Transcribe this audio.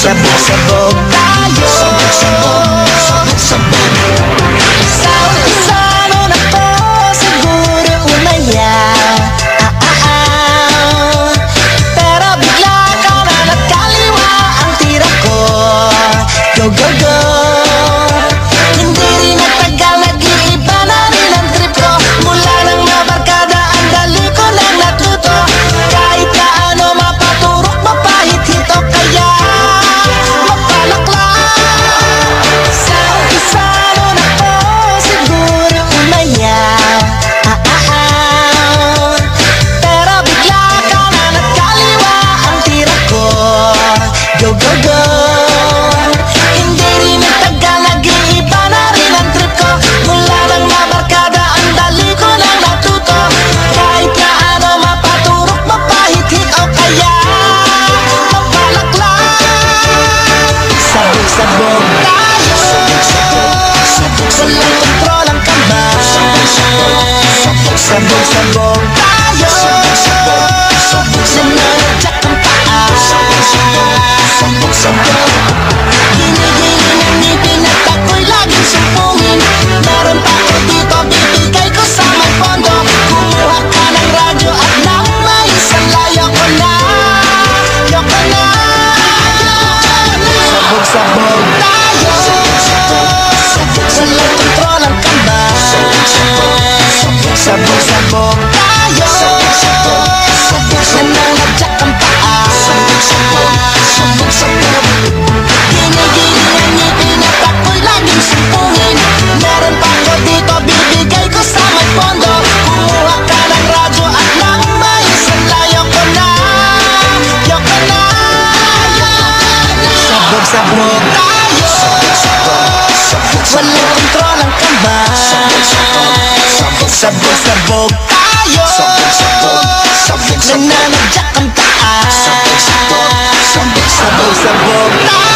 Sabog-sabog tayo. Sa umpisa nun ako siguro umaya, pero bigla ka na nagkaliwa ang tira ko. Go, go, go. Hindi rin nagtagal, nag-iiba na rin ang trip ko. Mula nang nabarkada, ang dali ko nang natuto. Kahit na ano mapaturok, mapahit-hit o kaya sa umpisa nun ako siguro umaya, pero bigla ka na nagkaliwa ang tira ko. Go, go, go. Hindi rin nagtagal, nag-iiba na rin ang trip ko. Mula nang mabarkada, ang dali ko lang natuto. Kahit na ano mapaturok, mapahit-hit o kaya mapalaklang. Sabog-sabog tayo. Walang kontrol ang kamay. Sabog-sabog tayo. Nananadyak ang paa. Ginigiling ang ngipin at ako'y laging sumpungin. Meron pa ko dito, bibigay ko sa may pondo. Kumuha ka ng radyo at nang may isang layo ko na. Yoko na. Sabog-sabog tayo. Walang kontrol ang kamay. Sabog-sabog tayo. Nananadyak ang paa. Ginigiling ang ngipin at ako'y laging sumpungin. Meron pa ko dito, bibigay ko sa may pondo. Kumuha ka ng radyo at nang may isang layo ko na. Yoko na. Sabog-sabog tayo. Walang kontrol ang kamay. Sabog-sabog tayo. Nananadyak ang paa. Sabog-sabog tayo.